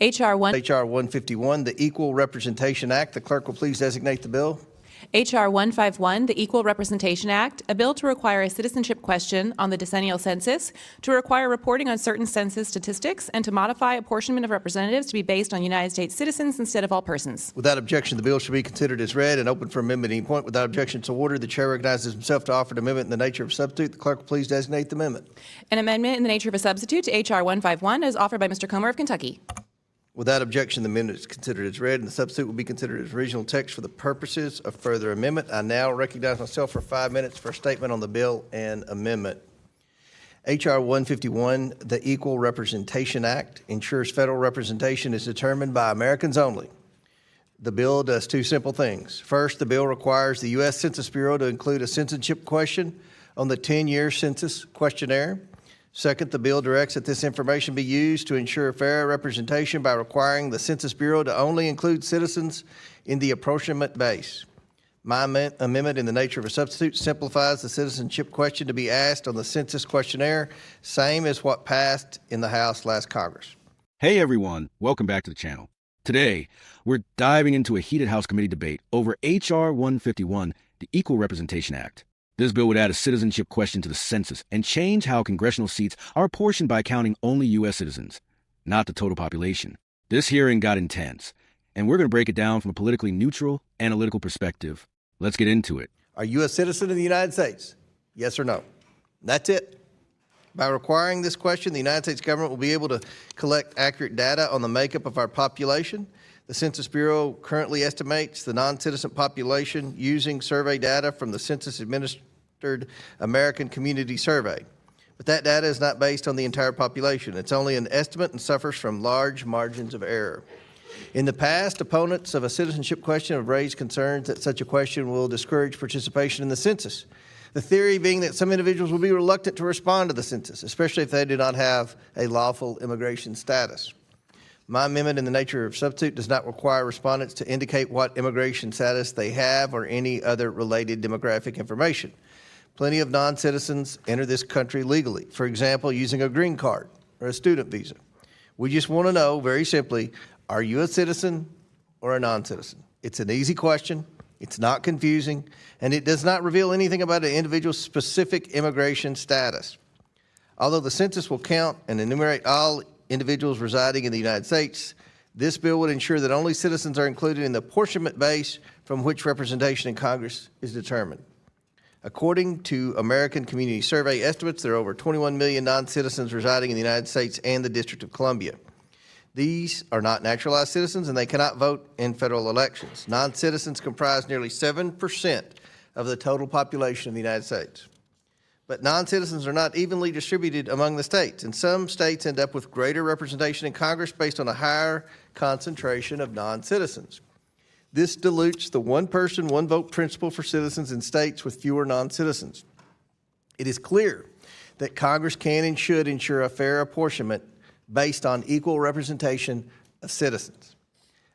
H.R. 151, the Equal Representation Act. The clerk will please designate the bill. H.R. 151, the Equal Representation Act, a bill to require a citizenship question on the decennial census, to require reporting on certain census statistics, and to modify apportionment of representatives to be based on United States citizens instead of all persons. Without objection, the bill shall be considered as read and open for amendment at any point. Without objection to order, the chair recognizes himself to offer an amendment in the nature of a substitute. The clerk will please designate the amendment. An amendment in the nature of a substitute to H.R. 151 is offered by Mr. Comer of Kentucky. Without objection, the amendment is considered as read, and the substitute will be considered as original text for the purposes of further amendment. I now recognize myself for 5 minutes for a statement on the bill and amendment. H.R. 151, the Equal Representation Act, ensures federal representation is determined by Americans only. The bill does two simple things. First, the bill requires the U.S. Census Bureau to include a citizenship question on the 10-year census questionnaire. Second, the bill directs that this information be used to ensure fair representation by requiring the Census Bureau to only include citizens in the apportionment base. My amendment in the nature of a substitute simplifies the citizenship question to be asked on the census questionnaire, same as what passed in the House last Congress. Hey everyone, welcome back to the channel. Today, we're diving into a heated House committee debate over H.R. 151, the Equal Representation Act. This bill would add a citizenship question to the census and change how congressional seats are apportioned by counting only U.S. citizens, not the total population. This hearing got intense, and we're going to break it down from a politically neutral, analytical perspective. Let's get into it. Are you a citizen of the United States? Yes or no? That's it. By requiring this question, the United States government will be able to collect accurate data on the makeup of our population. The Census Bureau currently estimates the non-citizen population using survey data from the Census Administered American Community Survey. But that data is not based on the entire population. It's only an estimate and suffers from large margins of error. In the past, opponents of a citizenship question have raised concerns that such a question will discourage participation in the census. The theory being that some individuals will be reluctant to respond to the census, especially if they do not have a lawful immigration status. My amendment in the nature of substitute does not require respondents to indicate what immigration status they have or any other related demographic information. Plenty of non-citizens enter this country legally, for example, using a green card or a student visa. We just want to know, very simply, are you a citizen or a non-citizen? It's an easy question, it's not confusing, and it does not reveal anything about an individual's specific immigration status. Although the census will count and enumerate all individuals residing in the United States, this bill would ensure that only citizens are included in the apportionment base from which representation in Congress is determined. According to American Community Survey estimates, there are over 21 million non-citizens residing in the United States and the District of Columbia. These are not naturalized citizens and they cannot vote in federal elections. Non-citizens comprise nearly 7% of the total population of the United States. But non-citizens are not evenly distributed among the states, and some states end up with greater representation in Congress based on a higher concentration of non-citizens. This dilutes the one-person, one-vote principle for citizens in states with fewer non-citizens. It is clear that Congress can and should ensure a fair apportionment based on equal representation of citizens.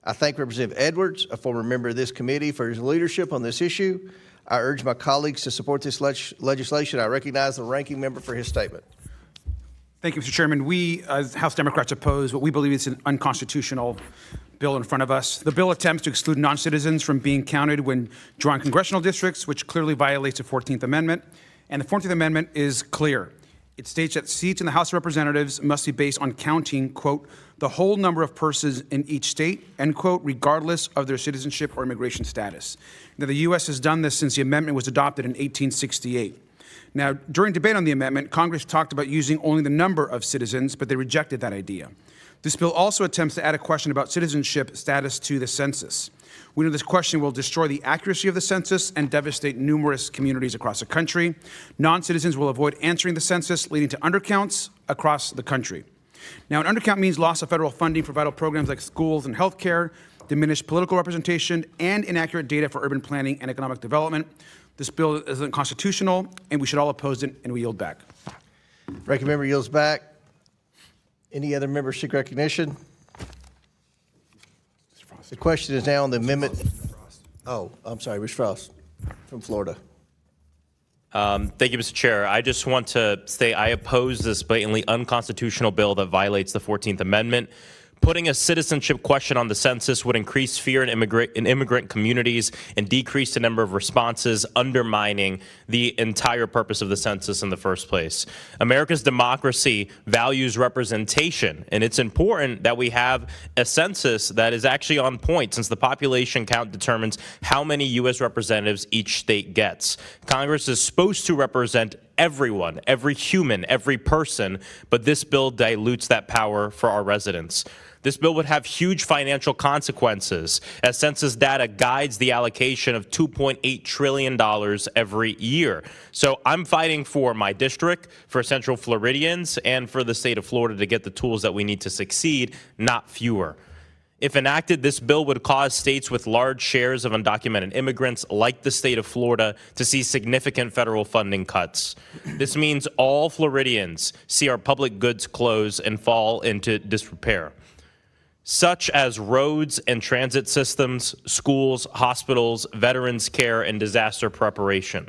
I thank Representative Edwards, a former member of this committee, for his leadership on this issue. I urge my colleagues to support this legislation. I recognize the ranking member for his statement. Thank you, Mr. Chairman. We, as House Democrats, oppose what we believe is an unconstitutional bill in front of us. The bill attempts to exclude non-citizens from being counted when drawing congressional districts, which clearly violates the 14th Amendment. And the 14th Amendment is clear. It states that seats in the House of Representatives must be based on counting, quote, the whole number of persons in each state, end quote, regardless of their citizenship or immigration status. Now, the U.S. has done this since the amendment was adopted in 1868. Now, during debate on the amendment, Congress talked about using only the number of citizens, but they rejected that idea. This bill also attempts to add a question about citizenship status to the census. We know this question will destroy the accuracy of the census and devastate numerous communities across the country. Non-citizens will avoid answering the census, leading to undercounts across the country. Now, an undercount means loss of federal funding for vital programs like schools and health care, diminished political representation, and inaccurate data for urban planning and economic development. This bill is unconstitutional, and we should all oppose it, and we yield back. Ranking member yields back. Any other members seek recognition? The question is now on the amendment. Oh, I'm sorry, Mr. Frost from Florida. Thank you, Mr. Chair. I just want to say I oppose this blatantly unconstitutional bill that violates the 14th Amendment. Putting a citizenship question on the census would increase fear in immigrant communities and decrease the number of responses, undermining the entire purpose of the census in the first place. America's democracy values representation, and it's important that we have a census that is actually on point, since the population count determines how many U.S. representatives each state gets. Congress is supposed to represent everyone, every human, every person, but this bill dilutes that power for our residents. This bill would have huge financial consequences, as census data guides the allocation of $2.8 trillion every year. So I'm fighting for my district, for Central Floridians, and for the state of Florida to get the tools that we need to succeed, not fewer. If enacted, this bill would cause states with large shares of undocumented immigrants, like the state of Florida, to see significant federal funding cuts. This means all Floridians see our public goods close and fall into disrepair, such as roads and transit systems, schools, hospitals, veterans care, and disaster preparation.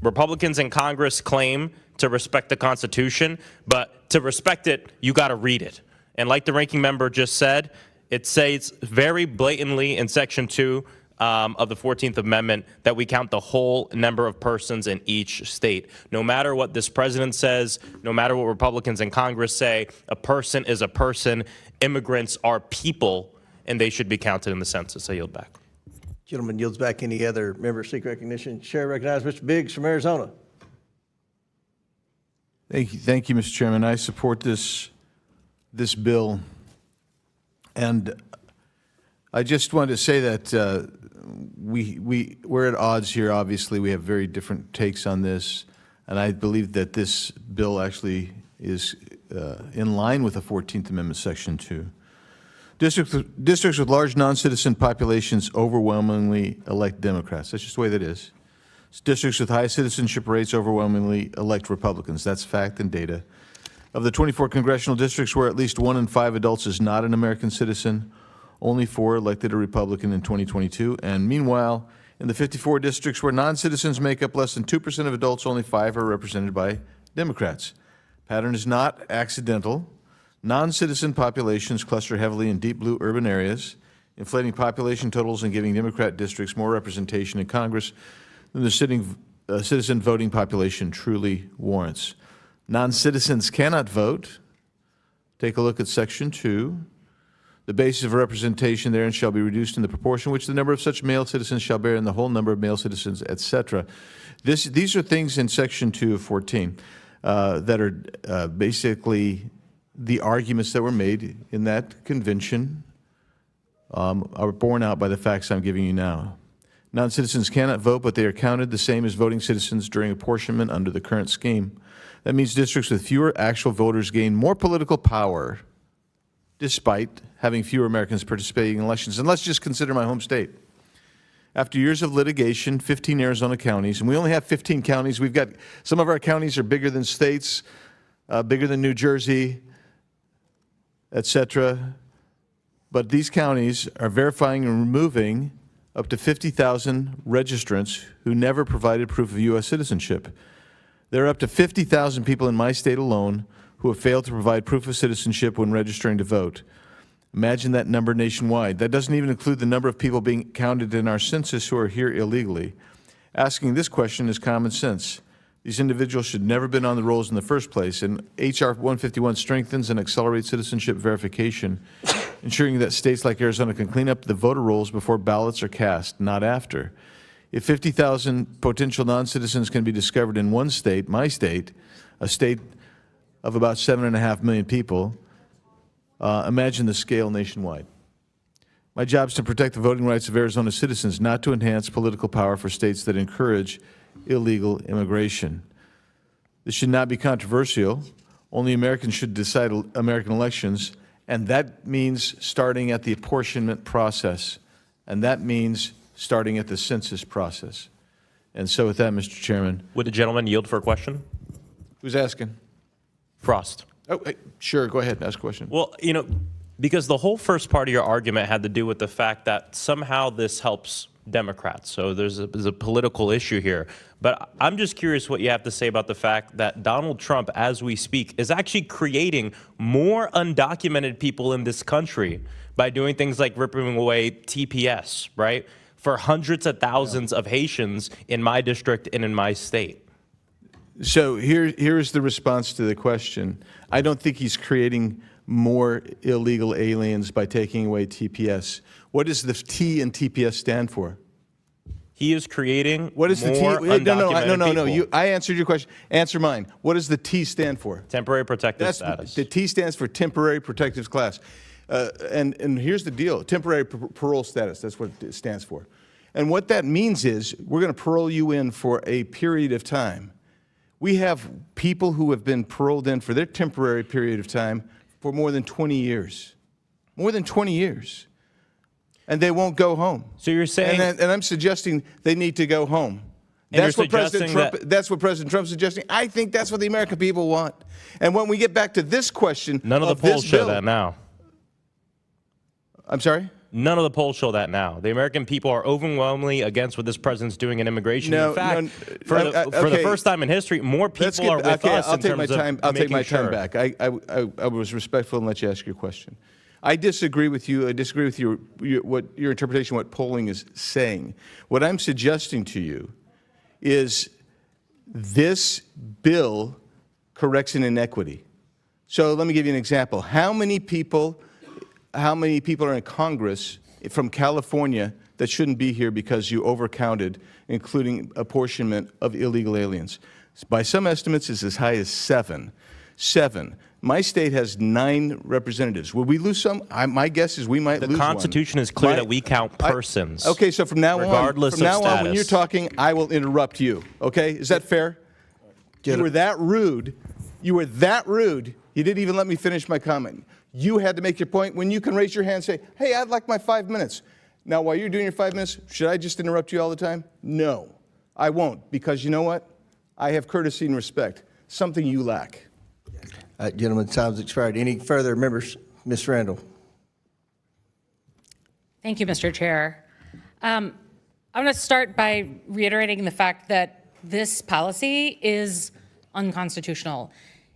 Republicans in Congress claim to respect the Constitution, but to respect it, you got to read it. And like the ranking member just said, it says very blatantly in Section 2 of the 14th Amendment that we count the whole number of persons in each state. No matter what this president says, no matter what Republicans in Congress say, a person is a person. Immigrants are people, and they should be counted in the census. I yield back. Gentleman yields back. Any other members seek recognition? Chair recognizes Mr. Biggs from Arizona. Thank you, Mr. Chairman. I support this bill. And I just wanted to say that we're at odds here. Obviously, we have very different takes on this, and I believe that this bill actually is in line with the 14th Amendment, Section 2. Districts with large non-citizen populations overwhelmingly elect Democrats. That's just the way that is. Districts with high citizenship rates overwhelmingly elect Republicans. That's fact and data. Of the 24 congressional districts where at least 1 in 5 adults is not an American citizen, only 4 elected a Republican in 2022. And meanwhile, in the 54 districts where non-citizens make up less than 2% of adults, only 5 are represented by Democrats. Pattern is not accidental. Non-citizen populations cluster heavily in deep blue urban areas, inflating population totals and giving Democrat districts more representation in Congress than the citizen voting population truly warrants. Non-citizens cannot vote. Take a look at Section 2. The basis of representation therein shall be reduced in the proportion which the number of such male citizens shall bear in the whole number of male citizens, etc. These are things in Section 2 of 14 that are basically the arguments that were made in that convention are borne out by the facts I'm giving you now. Non-citizens cannot vote, but they are counted the same as voting citizens during apportionment under the current scheme. That means districts with fewer actual voters gain more political power despite having fewer Americans participating in elections. And let's just consider my home state. After years of litigation, 15 Arizona counties, and we only have 15 counties. We've got, some of our counties are bigger than states, bigger than New Jersey, etc. But these counties are verifying and removing up to 50,000 registrants who never provided proof of U.S. citizenship. There are up to 50,000 people in my state alone who have failed to provide proof of citizenship when registering to vote. Imagine that number nationwide. That doesn't even include the number of people being counted in our census who are here illegally. Asking this question is common sense. These individuals should never have been on the rolls in the first place, and H.R. 151 strengthens and accelerates citizenship verification, ensuring that states like Arizona can clean up the voter rolls before ballots are cast, not after. If 50,000 potential non-citizens can be discovered in one state, my state, a state of about 7.5 million people, imagine the scale nationwide. My job is to protect the voting rights of Arizona citizens, not to enhance political power for states that encourage illegal immigration. This should not be controversial. Only Americans should decide American elections, and that means starting at the apportionment process, and that means starting at the census process. And so with that, Mr. Chairman. Would the gentleman yield for a question? Who's asking? Frost. Oh, sure, go ahead, ask a question. Well, because the whole first part of your argument had to do with the fact that somehow this helps Democrats. So there's a political issue here. But I'm just curious what you have to say about the fact that Donald Trump, as we speak, is actually creating more undocumented people in this country by doing things like ripping away TPS, right? For hundreds of thousands of Haitians in my district and in my state. So here's the response to the question. I don't think he's creating more illegal aliens by taking away TPS. What does the T in TPS stand for? He is creating What is the T? more undocumented No. people. I answered your question. Answer mine. What does the T stand for? Temporary protective status. The T stands for temporary protective class. And here's the deal. Temporary parole status, that's what it stands for. And what that means is we're going to parole you in for a period of time. We have people who have been paroled in for their temporary period of time for more than 20 years. More than 20 years. And they won't go home. So you're saying... And I'm suggesting they need to go home. And That's you're what President suggesting Trump. That's what President Trump's suggesting. I think that's what the American people want. And when we get back to this question, None of the polls this show bill, that now. I'm sorry? None of the polls show that now. The American people are overwhelmingly against what this president's doing in immigration. No, in fact, no, for the okay. first time in history, more people are with us I'll in take my terms time. of I'll take my making time sure. back. I was respectful and let you ask your question. I disagree with you. I disagree with your interpretation of what polling is saying. What I'm suggesting to you is this bill corrects an inequity. So let me give you an example. How many people are in Congress from California that shouldn't be here because you overcounted, including apportionment of illegal aliens? By some estimates, it's as high as 7. 7. My state has 9 representatives. Will we lose some? My guess is we might lose The one. Constitution is clear that we count persons. Okay, so from now regardless on, of when status. you're talking, I will interrupt you. Okay, is that fair? You were that rude. You were that rude. You didn't even let me finish my comment. You had to make your point when you can raise your hand and say, hey, I'd like my 5 minutes. Now, while you're doing your 5 minutes, should I just interrupt you all the time? No, I won't, because you know what? I have courtesy and respect, something you lack. Gentlemen, time's expired. Any further members? Ms. Randall. Thank you, Mr. Chair. I'm going to start by reiterating the fact that this policy is unconstitutional.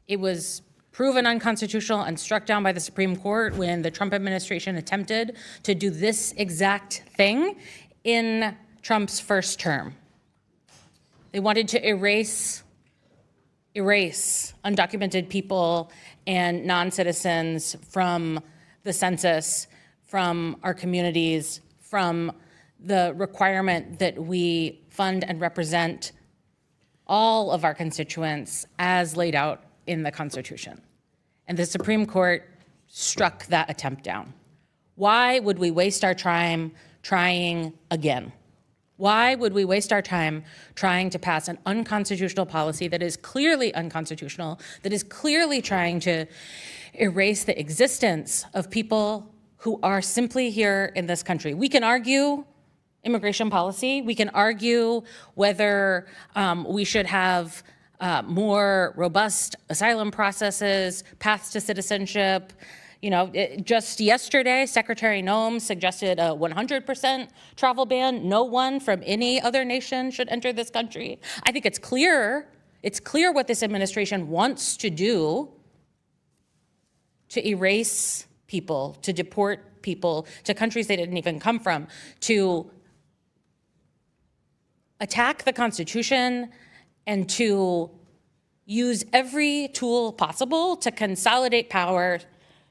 It was proven unconstitutional and struck down by the Supreme Court when the Trump administration attempted to do this exact thing in Trump's first term. They wanted to erase undocumented people and non-citizens from the census, from our communities, from the requirement that we fund and represent all of our constituents as laid out in the Constitution. And the Supreme Court struck that attempt down. Why would we waste our time trying again? Why would we waste our time trying to pass an unconstitutional policy that is clearly unconstitutional, that is clearly trying to erase the existence of people who are simply here in this country? We can argue immigration policy. We can argue whether we should have more robust asylum processes, paths to citizenship. You know, just yesterday, Secretary Noem suggested a 100% travel ban. No one from any other nation should enter this country. I think it's clear what this administration wants to do to erase people, to deport people to countries they didn't even come from, to attack the Constitution, and to use every tool possible to consolidate power,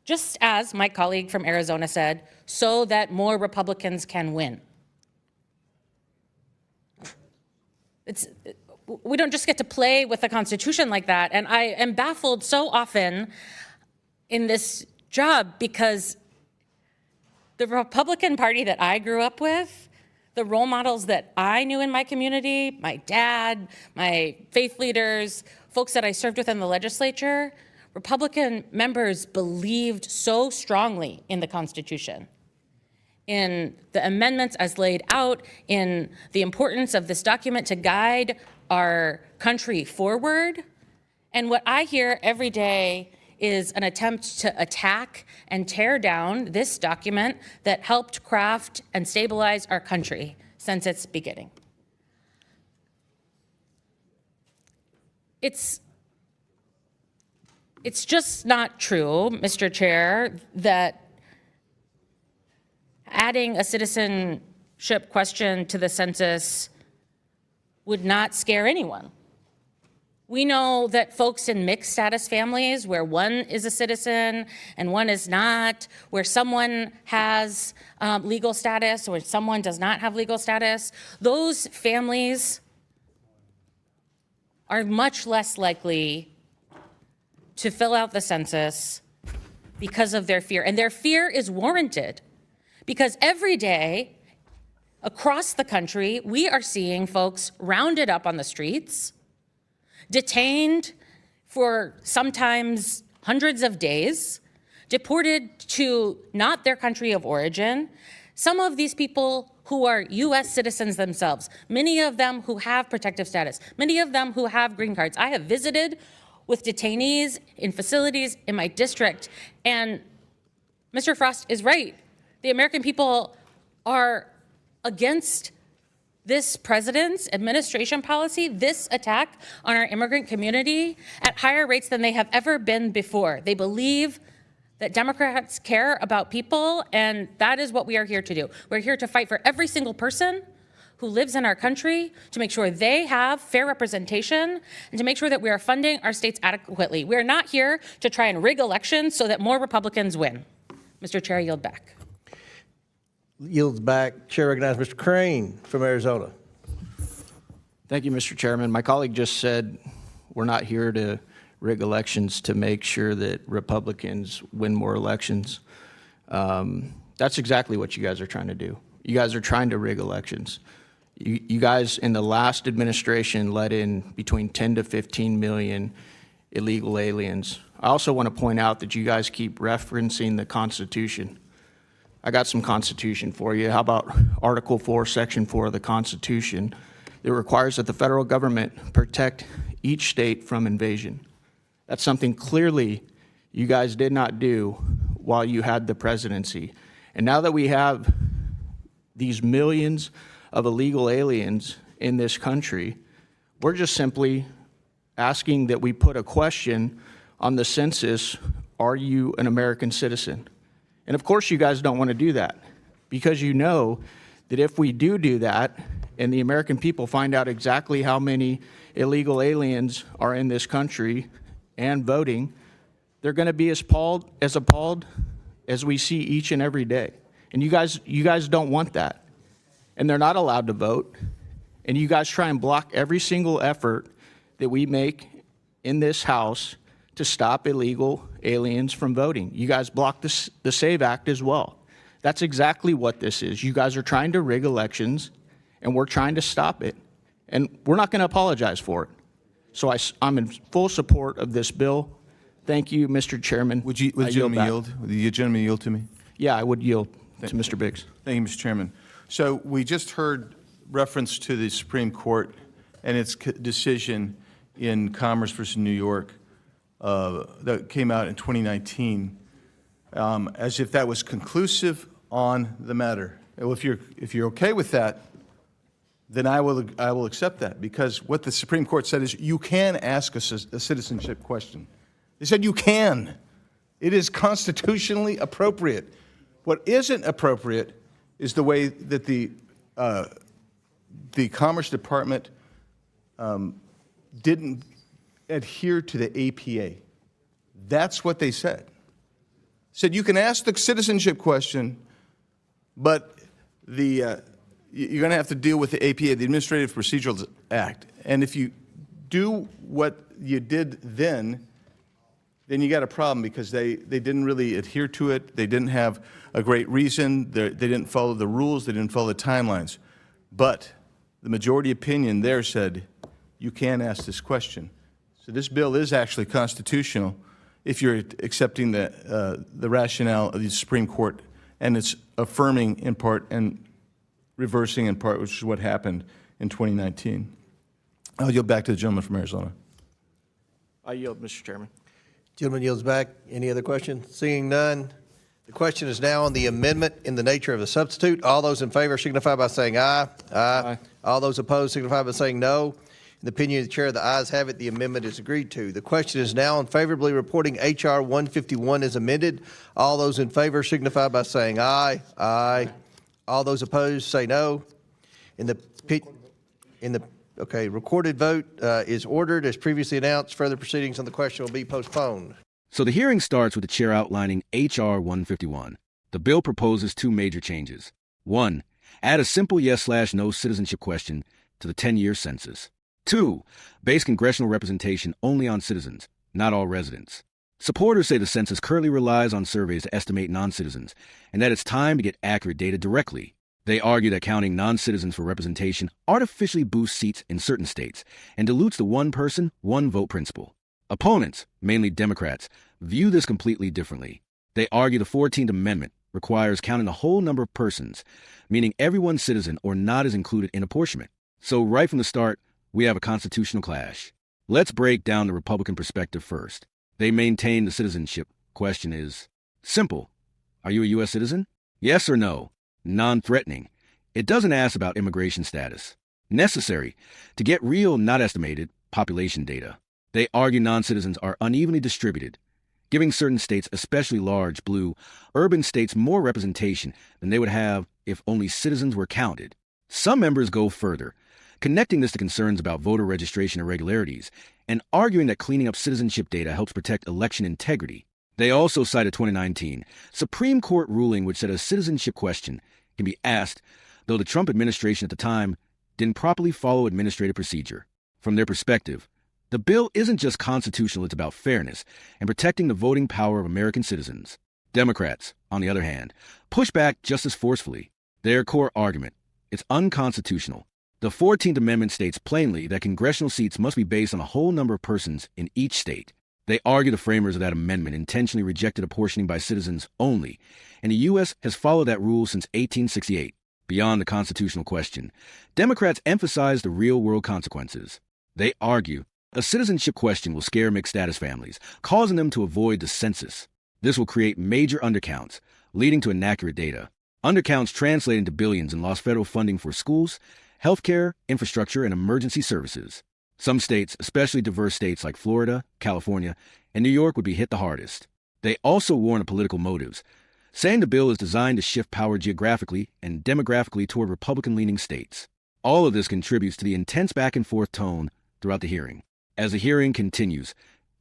just as my colleague from Arizona said, so that more Republicans can win. We don't just get to play with the Constitution like that. And I am baffled so often in this job because the Republican Party that I grew up with, the role models that I knew in my community, my dad, my faith leaders, folks that I served with in the legislature, Republican members believed so strongly in the Constitution, in the amendments as laid out, in the importance of this document to guide our country forward. And what I hear every day is an attempt to attack and tear down this document that helped craft and stabilize our country since its beginning. It's just not true, Mr. Chair, that adding a citizenship question to the census would not scare anyone. We know that folks in mixed status families, where one is a citizen and one is not, where someone has legal status or someone does not have legal status, those families are much less likely to fill out the census because of their fear. And their fear is warranted because every day across the country, we are seeing folks rounded up on the streets, detained for sometimes hundreds of days, deported to not their country of origin. Some of these people who are U.S. citizens themselves, many of them who have protective status, many of them who have green cards. I have visited with detainees in facilities in my district, and Mr. Frost is right. The American people are against this president's administration policy, this attack on our immigrant community at higher rates than they have ever been before. They believe that Democrats care about people, and that is what we are here to do. We're here to fight for every single person who lives in our country, to make sure they have fair representation, and to make sure that we are funding our states adequately. We're not here to try and rig elections so that more Republicans win. Mr. Chair, I yield back. Yields back. Chair recognizes Mr. Crane from Arizona. Thank you, Mr. Chairman. My colleague just said we're not here to rig elections to make sure that Republicans win more elections. That's exactly what you guys are trying to do. You guys are trying to rig elections. You guys in the last administration let in between 10 to 15 million illegal aliens. I also want to point out that you guys keep referencing the Constitution. I got some Constitution for you. How about Article 4, Section 4 of the Constitution? It requires that the federal government protect each state from invasion. That's something clearly you guys did not do while you had the presidency. And now that we have these millions of illegal aliens in this country, we're just simply asking that we put a question on the census, are you an American citizen? And of course you guys don't want to do that, because you know that if we do that and the American people find out exactly how many illegal aliens are in this country and voting, they're going to be as appalled as we see each and every day. And you guys don't want that. And they're not allowed to vote. And you guys try and block every single effort that we make in this House to stop illegal aliens from voting. You guys blocked the SAVE Act as well. That's exactly what this is. You guys are trying to rig elections, and we're trying to stop it. And we're not going to apologize for it. So I'm in full support of this bill. Thank you, Mr. Chairman. Would the gentleman yield? Would the gentleman yield to me? Yeah, I would yield to Mr. Biggs. Thank you, Mr. Chairman. So we just heard reference to the Supreme Court and its decision in Commerce versus New York that came out in 2019, as if that was conclusive on the matter. Well, if you're okay with that, then I will accept that, because what the Supreme Court said is you can ask a citizenship question. They said you can. It is constitutionally appropriate. What isn't appropriate is the way that the Commerce Department didn't adhere to the APA. That's what they said. Said you can ask the citizenship question, but you're going to have to deal with the APA, the Administrative Procedures Act. And if you do what you did then you got a problem, because they didn't really adhere to it. They didn't have a great reason. They didn't follow the rules. They didn't follow the timelines. But the majority opinion there said you can ask this question. So this bill is actually constitutional if you're accepting the rationale of the Supreme Court, and it's affirming in part and reversing in part, which is what happened in 2019. I'll yield back to the gentleman from Arizona. I yield, Mr. Chairman. Gentleman yields back. Any other questions? Seeing none, The question is now on the amendment in the nature of a substitute. All those in favor signify by saying aye. Aye. All those opposed signify by saying no. In the opinion of the chair, the ayes have it. The amendment is agreed to. The question is now on favorably reporting H.R. 151 as amended. All those in favor signify by saying aye. Aye. All those opposed say no. Recorded vote is ordered. As previously announced, further proceedings on the question will be postponed. So the hearing starts with the chair outlining H.R. 151. The bill proposes two major changes. One, add a simple yes/no citizenship question to the 10-year census. Two, base congressional representation only on citizens, not all residents. Supporters say the census currently relies on surveys to estimate non-citizens, and that it's time to get accurate data directly. They argue that counting non-citizens for representation artificially boosts seats in certain states and dilutes the one person, one vote principle. Opponents, mainly Democrats, view this completely differently. They argue the 14th Amendment requires counting the whole number of persons, meaning everyone citizen or not is included in apportionment. So right from the start, we have a constitutional clash. Let's break down the Republican perspective first. They maintain the citizenship question is simple. Are you a U.S. citizen? Yes or no? Non-threatening. It doesn't ask about immigration status. Necessary to get real, not estimated, population data. They argue non-citizens are unevenly distributed, giving certain states, especially large, blue, urban states, more representation than they would have if only citizens were counted. Some members go further, connecting this to concerns about voter registration irregularities and arguing that cleaning up citizenship data helps protect election integrity. They also cite a 2019 Supreme Court ruling which said a citizenship question can be asked, though the Trump administration at the time didn't properly follow administrative procedure. From their perspective, the bill isn't just constitutional, it's about fairness and protecting the voting power of American citizens. Democrats, on the other hand, push back just as forcefully. Their core argument, it's unconstitutional. The 14th Amendment states plainly that congressional seats must be based on a whole number of persons in each state. They argue the framers of that amendment intentionally rejected apportioning by citizens only, and the U.S. has followed that rule since 1868. Beyond the constitutional question, Democrats emphasize the real-world consequences. They argue a citizenship question will scare mixed-status families, causing them to avoid the census. This will create major undercounts, leading to inaccurate data. Undercounts translate into billions in lost federal funding for schools, healthcare, infrastructure, and emergency services. Some states, especially diverse states like Florida, California, and New York, would be hit the hardest. They also warn of political motives, saying the bill is designed to shift power geographically and demographically toward Republican-leaning states. All of this contributes to the intense back-and-forth tone throughout the hearing. As the hearing continues,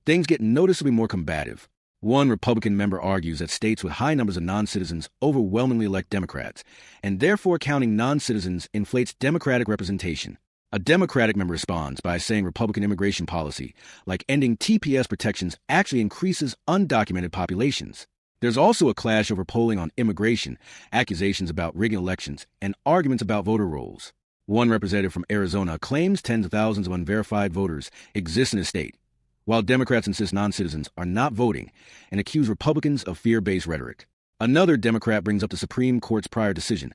things get noticeably more combative. One Republican member argues that states with high numbers of non-citizens overwhelmingly elect Democrats, and therefore counting non-citizens inflates Democratic representation. A Democratic member responds by saying Republican immigration policy, like ending TPS protections, actually increases undocumented populations. There's also a clash over polling on immigration, accusations about rigging elections, and arguments about voter rolls. One representative from Arizona claims tens of thousands of unverified voters exist in the state, while Democrats insist non-citizens are not voting and accuse Republicans of fear-based rhetoric. Another Democrat brings up the Supreme Court's prior decision,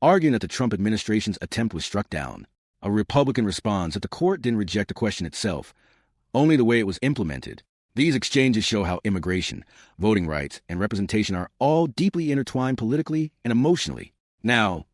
arguing that the Trump administration's attempt was struck down. A Republican responds that the court didn't reject the question itself, only the way it was implemented. These exchanges show how immigration, voting rights, and representation are all deeply intertwined politically and emotionally. Now,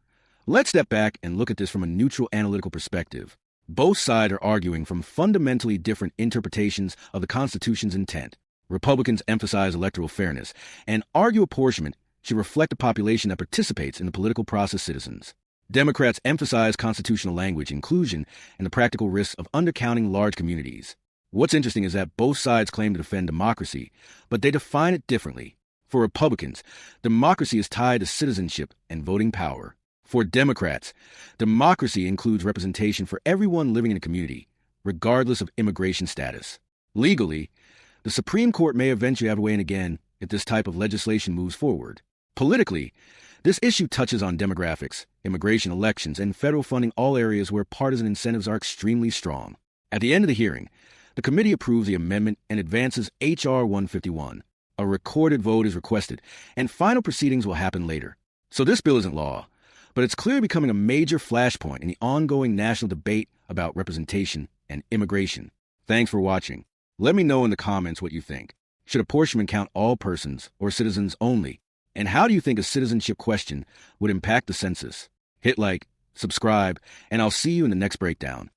let's step back and look at this from a neutral analytical perspective. Both sides are arguing from fundamentally different interpretations of the Constitution's intent. Republicans emphasize electoral fairness and argue apportionment should reflect a population that participates in the political process citizens. Democrats emphasize constitutional language, inclusion, and the practical risks of undercounting large communities. What's interesting is that both sides claim to defend democracy, but they define it differently. For Republicans, democracy is tied to citizenship and voting power. For Democrats, democracy includes representation for everyone living in a community, regardless of immigration status. Legally, the Supreme Court may eventually have to weigh in again if this type of legislation moves forward. Politically, this issue touches on demographics, immigration, elections, and federal funding, all areas where partisan incentives are extremely strong. At the end of the hearing, the committee approves the amendment and advances H.R. 151. A recorded vote is requested, and final proceedings will happen later. So this bill isn't law, but it's clearly becoming a major flashpoint in the ongoing national debate about representation and immigration. Thanks for watching. Let me know in the comments what you think. Should apportionment count all persons or citizens only? And how do you think a citizenship question would impact the census? Hit like, subscribe, and I'll see you in the next breakdown.